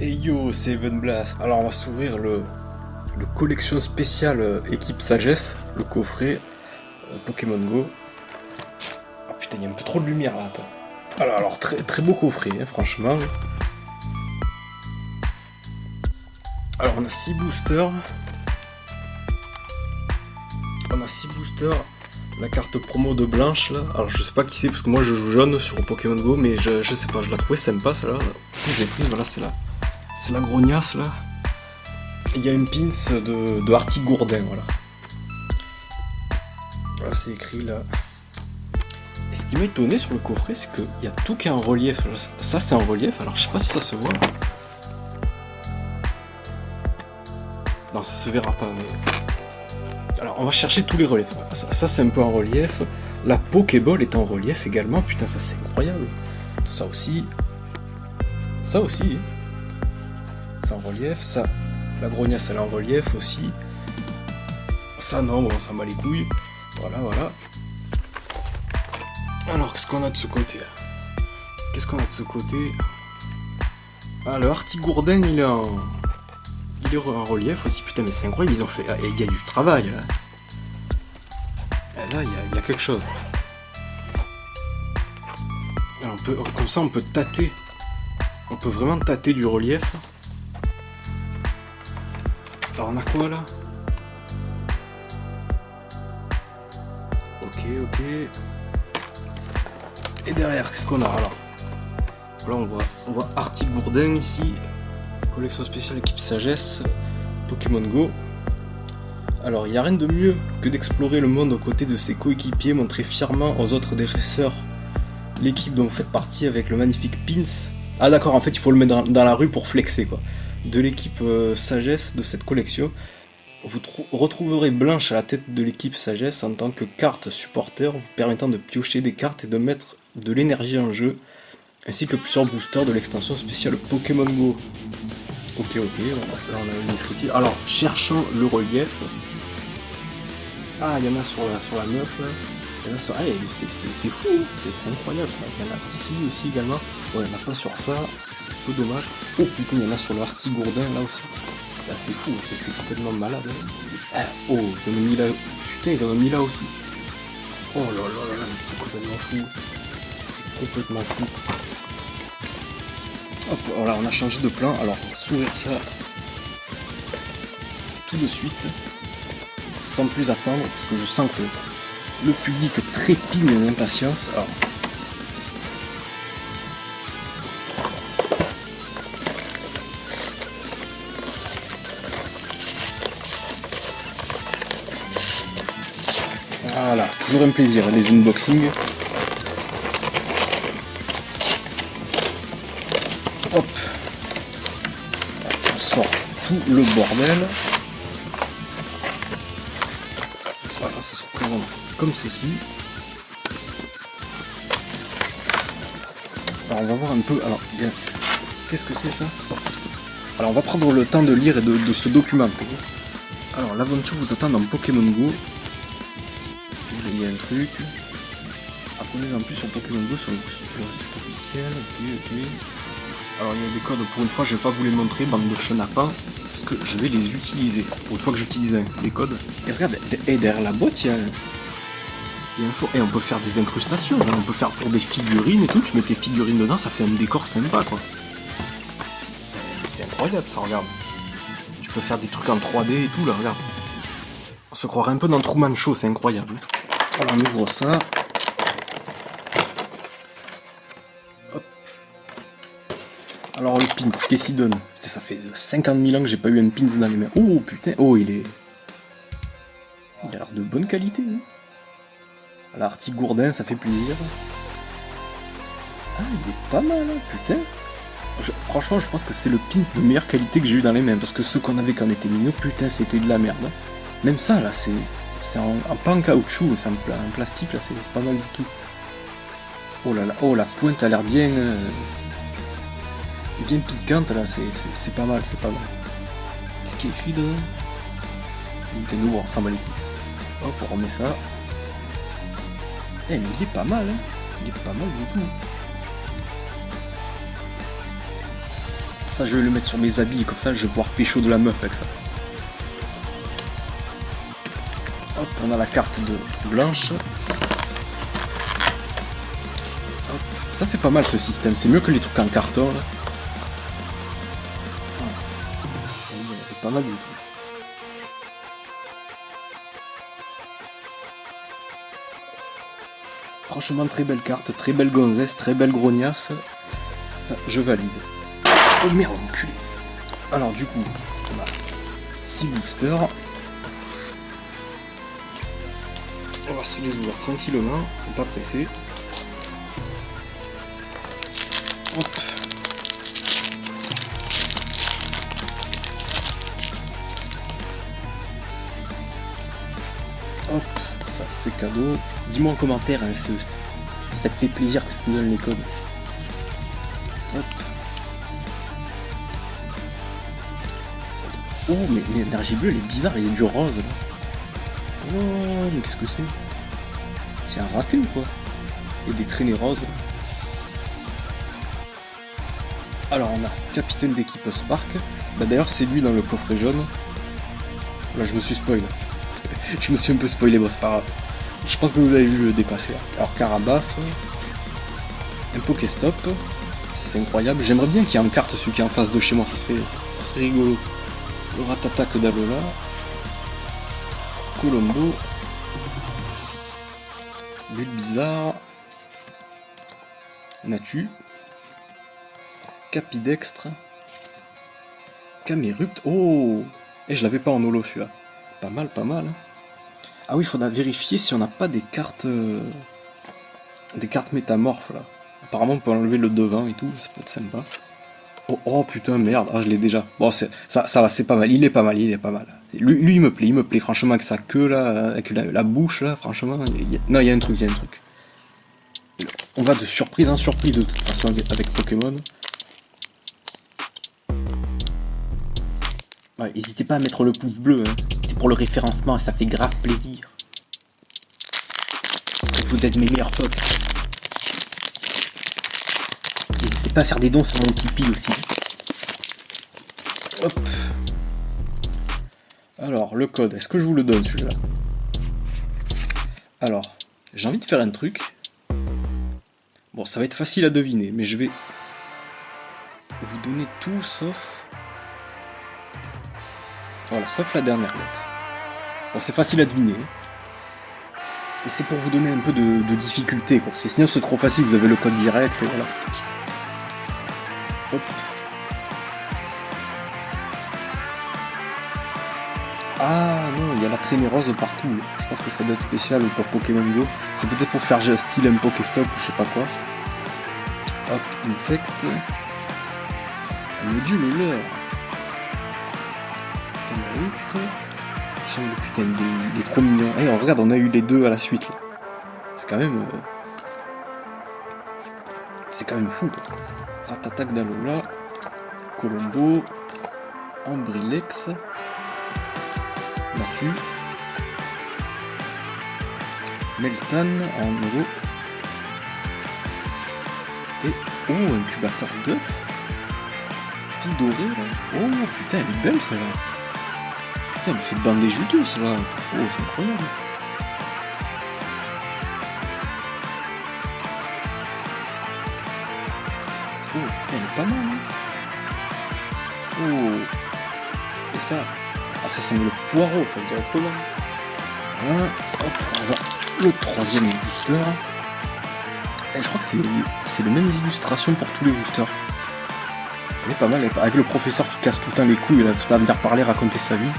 Hey yo, c'est Even Blast. Alors on va s'ouvrir le collection spéciale équipe sagesse, le coffret Pokémon Go. Ah putain, il y a un peu trop de lumière là. Attends. Alors très, très beau coffret, hein, franchement. Alors on a 6 boosters. On a 6 boosters. La carte promo de Blanche là. Alors je sais pas qui c'est parce que moi je joue jaune sur Pokémon Go, mais je sais pas, je la trouvais sympa celle-là. Je l'ai prise, voilà, c'est la grognasse là. Il y a une pins de Artigourdin, voilà. Voilà, c'est écrit là. Et ce qui m'a étonné sur le coffret, c'est qu'il y a tout qui est en relief. Ça, c'est en relief, alors je sais pas si ça se voit. Non, ça se verra pas, mais. Alors, on va chercher tous les reliefs. Ça c'est un peu en relief. La Pokéball est en relief également. Putain, ça, c'est incroyable. Ça aussi. Ça aussi. C'est en relief. Ça. La grognasse, elle est en relief aussi. Ça, non, bon, on s'en bat les couilles. Voilà, voilà. Alors, qu'est-ce qu'on a de ce côté? Qu'est-ce qu'on a de ce côté? Ah, le Artigourdin, il est en relief aussi. Putain, mais c'est incroyable, ils ont fait. Il y a du travail, là. Et là, il y a quelque chose. Alors, comme ça, on peut tâter. On peut vraiment tâter du relief. Alors, on a quoi, là? Ok. Et derrière, qu'est-ce qu'on a alors? Là, on voit Artigourdin ici. Collection spéciale équipe sagesse. Pokémon Go. Alors, il n'y a rien de mieux que d'explorer le monde aux côtés de ses coéquipiers, montrer fièrement aux autres dresseurs l'équipe dont vous faites partie avec le magnifique pins. Ah d'accord, en fait, il faut le mettre dans la rue pour flexer, quoi. De l'équipe sagesse de cette collection. Vous retrouverez Blanche à la tête de l'équipe sagesse en tant que carte supporter, vous permettant de piocher des cartes et de mettre de l'énergie en jeu, ainsi que plusieurs boosters de l'extension spéciale Pokémon Go. Ok, là on a une descriptive. Alors, cherchons le relief. Ah, il y en a sur la meuf là. Il y en a sur. Ah, c'est fou, c'est incroyable ça. Il y en a ici aussi également. Ouais, il n'y en a pas sur ça. Un peu dommage. Oh putain, il y en a sur le Artigourdin là aussi. C'est assez fou, c'est complètement malade. Ah, oh, ils en ont mis là. Putain, ils en ont mis là aussi. Oh là, mais c'est complètement fou. C'est complètement fou. Hop, voilà, on a changé de plan. Alors, on va s'ouvrir ça tout de suite, sans plus attendre, parce que je sens que le public trépigne d'impatience. Alors, voilà, toujours un plaisir, les unboxings. Hop, on sort tout le bordel. Voilà, ça se représente comme ceci. Alors on va voir un peu. Alors, qu'est-ce que c'est ça? Alors on va prendre le temps de lire et de se documenter. Alors l'aventure vous attend dans Pokémon Go. Il y a un truc. Apprenez en plus sur Pokémon Go sur le site officiel. Ok. Alors il y a des codes, pour une fois je vais pas vous les montrer, bande de chenapans, parce que je vais les utiliser. Pour une fois que j'utilise des codes. Et regarde, et derrière la boîte il y a un faux. Et on peut faire des incrustations, là. On peut faire pour des figurines et tout, tu mets tes figurines dedans, ça fait un décor sympa quoi. C'est incroyable ça, regarde. Tu peux faire des trucs en 3D et tout là, regarde. On se croirait un peu dans Truman Show, c'est incroyable. Alors on ouvre ça. Alors le pins, qu'est-ce qu'il donne? Putain, ça fait 50 000 ans que j'ai pas eu un pins dans les mains. Oh putain, oh il a l'air de bonne qualité. Hein. Alors Artigourdin, ça fait plaisir. Ah il est pas mal, hein, putain. Franchement je pense que c'est le pins de meilleure qualité que j'ai eu dans les mains. Parce que ceux qu'on avait quand on était minot, putain c'était de la merde. Hein. Même ça là, c'est pas en caoutchouc, c'est en plastique là, c'est pas mal du tout. Oh là là, oh la pointe a l'air bien... bien piquante là, c'est pas mal, c'est pas mal. Qu'est-ce qui est écrit dedans? Nintendo, bon, on s'en bat les couilles. Hop, on remet ça. Eh mais il est pas mal, hein. Il est pas mal du tout. Ça, je vais le mettre sur mes habits, comme ça, je vais pouvoir pécho de la meuf avec ça. Hop, on a la carte de blanche. Hop. Ça, c'est pas mal, ce système. C'est mieux que les trucs en carton, là. C'est pas mal du tout. Franchement, très belle carte, très belle gonzesse, très belle grognasse. Ça, je valide. Oh merde, enculé. Alors du coup, on a 6 boosters. On va se les ouvrir tranquillement, pas pressé. Hop. Hop, ça c'est cadeau. Dis-moi en commentaire hein, si ça te fait plaisir que je te donne les codes. Hop. Oh mais l'énergie bleue elle est bizarre, il y a du rose là. Oh mais qu'est-ce que c'est? C'est un raté ou quoi? Il y a des traînées roses. Alors on a capitaine d'équipe Spark. Bah d'ailleurs c'est lui dans le coffret jaune. Là je me suis spoilé. Je me suis un peu spoilé, bon c'est pas grave. Je pense que vous avez vu le dépasser. Alors Carabaf. Un Pokéstop. C'est incroyable. J'aimerais bien qu'il y ait en carte celui qui est en face de chez moi, ça serait rigolo. Le Ratatak d'Alola. Colombo. Bulle bizarre. Natu. Capidextre. Camerupt. Oh! Et je l'avais pas en holo celui-là. Pas mal, pas mal. Ah oui, il faudra vérifier si on n'a pas des cartes. Des cartes métamorphes là. Apparemment on peut enlever le devant et tout, ça peut être sympa. Oh, oh putain merde, ah je l'ai déjà. Bon ça va, c'est pas mal, il est pas mal. Lui il me plaît franchement avec sa queue là, avec la bouche là, franchement. Non il y a un truc. On va de surprise en surprise de toute façon avec Pokémon. Ouais, n'hésitez pas à mettre le pouce bleu, hein. C'est pour le référencement, ça fait grave plaisir. Vous êtes mes meilleurs potes. N'hésitez pas à faire des dons sur mon Tipeee aussi. Hop. Alors, le code, est-ce que je vous le donne celui-là? Alors, j'ai envie de faire un truc. Bon, ça va être facile à deviner, mais je vais vous donner tout sauf... Voilà, sauf la dernière lettre. Bon, c'est facile à deviner. Et c'est pour vous donner un peu de difficulté, quoi. Sinon c'est trop facile, vous avez le code direct, et voilà. Hop. Ah non, il y a la traînée rose partout. Je pense que ça doit être spécial pour Pokémon Go. C'est peut-être pour faire style un Pokéstop ou je sais pas quoi. Hop, Infect. Module leurre. Putain, il est trop mignon. Eh, regarde, on a eu les deux à la suite. C'est quand même... C'est quand même fou. Ratatak d'Alola. Colombo. Ambrilex. Natu. Meltan en nouveau. Et... Oh, incubateur d'œuf. Tout doré, là. Oh, putain, elle est belle, celle-là. Putain, elle me fait bander juteux, celle-là. Oh, c'est incroyable. Oh, putain, elle est pas mal, hein. Oh. Et ça... Ah, ça sent le poireau, ça, directement. Voilà. Hop, on va le troisième booster. Et je crois que c'est les mêmes illustrations pour tous les boosters. Elle est pas mal, avec le professeur qui casse tout le temps les couilles, il a tout le temps à venir parler, raconter sa vie.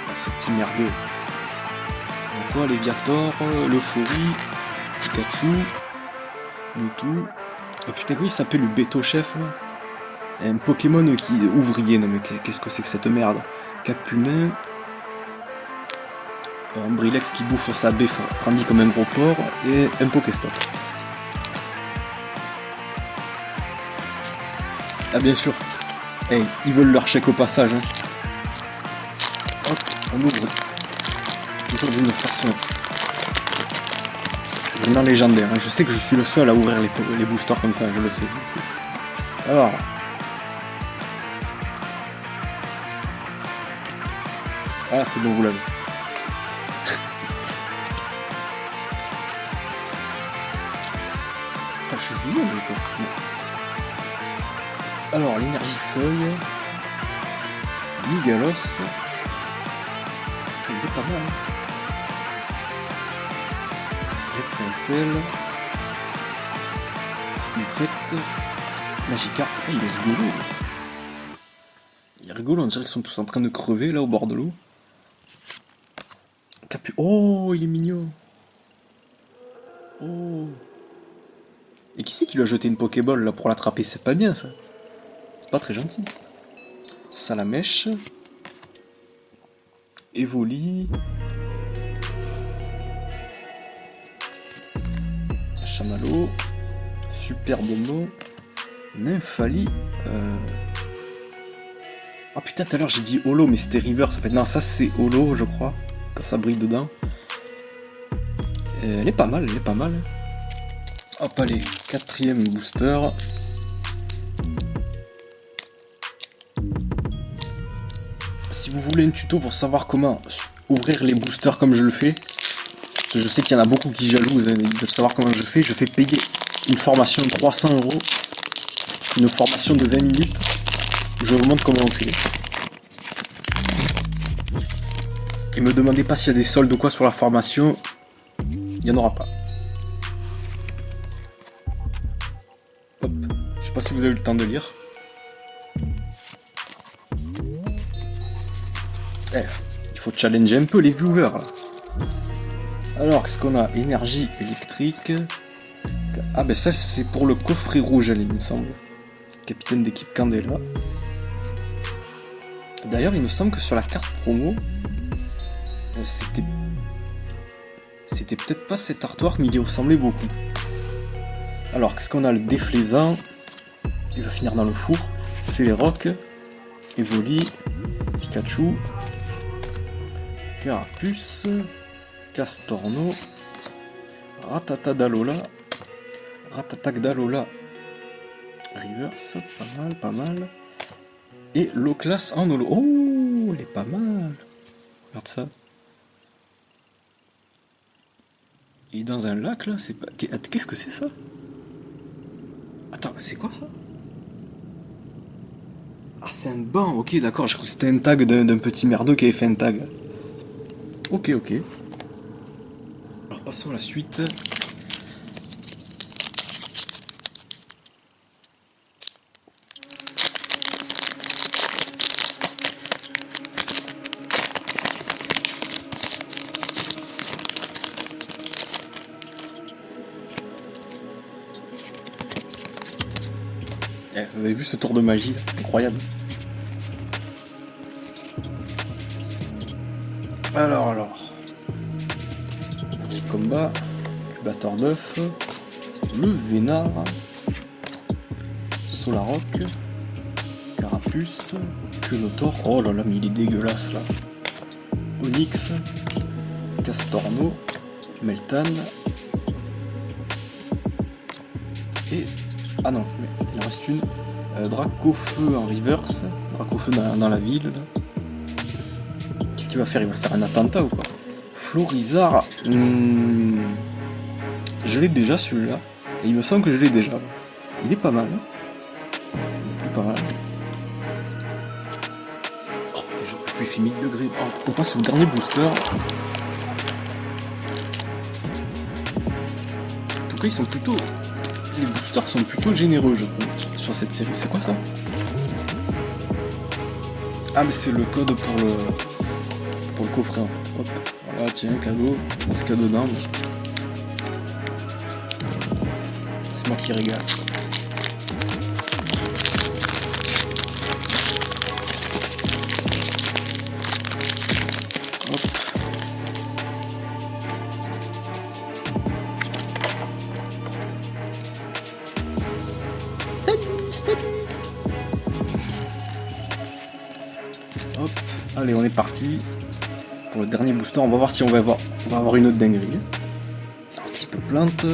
Ah, ce petit merdeux. Donc quoi, Léviator, l'Euphorie, Pikachu, Mewtwo. Oh putain, oui, il s'appelle le Beto Chef là. Un Pokémon qui est ouvrier, non mais qu'est-ce que c'est que cette merde? Capumin. Un Brilex qui bouffe sa baie Frandy comme un gros porc. Et un Pokéstop. Ah bien sûr. Hey, ils veulent leur chèque au passage. Hein. Hop, on ouvre. Toujours d'une façon vraiment légendaire. Hein. Je sais que je suis le seul à ouvrir les boosters comme ça, je le sais. Alors. Ah, c'est bon, vous l'avez. Putain, je suis venu, quoi. Alors, l'énergie feuille. Nigalos. Il est pas mal. Reptincelle. Infect. Magikarp. Ah, il est rigolo. Il est rigolo, on dirait qu'ils sont tous en train de crever là au bord de l'eau. Oh, il est mignon. Oh. Et qui c'est qui lui a jeté une Pokéball là pour l'attraper? C'est pas bien ça. C'est pas très gentil. Salamèche. Evoli. Chamallow. Superdomo. Nymphali. Ah putain, tout à l'heure j'ai dit Holo, mais c'était River. Ça fait... Non, ça c'est Holo, je crois. Quand ça brille dedans. Elle est pas mal, elle est pas mal. Hop, allez, 4ème booster. Si vous voulez un tuto pour savoir comment ouvrir les boosters comme je le fais, parce que je sais qu'il y en a beaucoup qui jalousent, hein, ils veulent savoir comment je fais payer une formation de 300 €, une formation de 20 minutes, où je vous montre comment on fait. Et me demandez pas s'il y a des soldes ou quoi sur la formation, il n'y en aura pas. Hop, je sais pas si vous avez eu le temps de lire. Il faut challenger un peu les viewers là. Alors, qu'est-ce qu'on a? Énergie électrique. Ah ben ça c'est pour le coffret rouge, il me semble. Capitaine d'équipe Candela. D'ailleurs, il me semble que sur la carte promo, c'était peut-être pas cet artwork, mais il y ressemblait beaucoup. Alors, qu'est-ce qu'on a? Le déflaisant. Il va finir dans le four. Céléroc. Evoli. Pikachu. Carapuce. Castorno. Ratatadalola. Ratatagdalola. Reverse. Pas mal, pas mal. Et l'Oclas en holo. Oh, elle est pas mal. Regarde ça. Il est dans un lac là, c'est pas. Qu'est-ce que c'est ça? Attends, c'est quoi ça? Ah, c'est un banc, ok, d'accord, je crois que c'était un tag d'un petit merdeau qui avait fait un tag. Ok, ok. Alors passons à la suite. Vous avez vu ce tour de magie, incroyable. Alors. Petit combat, incubateur d'œuf, le Vénard, Solaroc, Carapuce, Quenotor. Oh là là, mais il est dégueulasse là. Onyx, Castorno, Meltan. Et. Ah non, mais il en reste une. Dracofeu en reverse. Dracofeu dans la ville. Là. Qu'est-ce qu'il va faire? Il va faire un attentat ou quoi? Florizard. Je l'ai déjà celui-là. Et il me semble que je l'ai déjà. Il est pas mal. Il est pas mal. Oh putain, j'en peux plus, il fait 1000 degrés. Oh, on passe au dernier booster. En tout cas, ils sont plutôt. Les boosters sont plutôt généreux, je trouve, sur cette série. C'est quoi ça? Ah, mais c'est le code pour le coffret en fait. Hop, voilà, tiens, cadeau. Je pense qu'il y a dedans. Mais... c'est moi qui régale. Hop. Hop, allez, on est parti pour le dernier booster. On va voir si on va avoir une autre dinguerie. Un petit peu plante,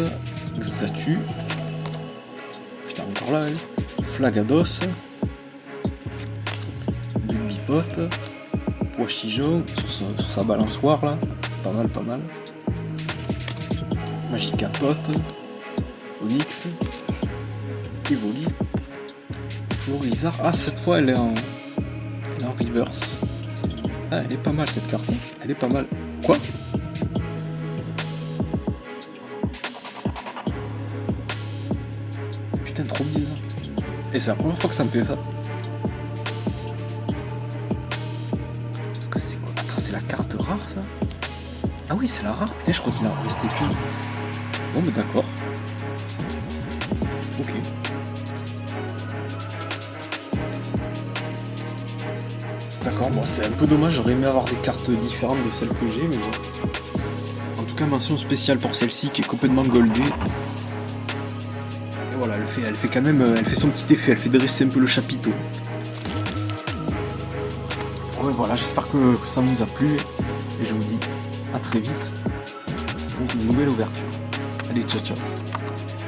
Xatu. Putain, encore là, elle. Flagados, du bipote, Poichijon sur sa balançoire là, pas mal, pas mal. Magicapote, Onyx, Evoli, Florizard. Ah, cette fois elle est en reverse. Ah, elle est pas mal cette carte, elle est pas mal. Quoi? Putain, trop bizarre. Et c'est la première fois que ça me fait ça. Parce que c'est quoi? Attends, c'est la carte rare ça? Ah oui, c'est la rare. Putain, je crois qu'il en restait qu'une. Bon, mais d'accord. Ok. D'accord, bon, c'est un peu dommage. J'aurais aimé avoir des cartes différentes de celles que j'ai, mais bon. En tout cas, mention spéciale pour celle-ci qui est complètement goldée. Et voilà, elle fait quand même, elle fait son petit effet. Elle fait dresser un peu le chapiteau. Ouais, voilà, j'espère que ça vous a plu. Et je vous dis à très vite pour une nouvelle ouverture. Allez, ciao ciao.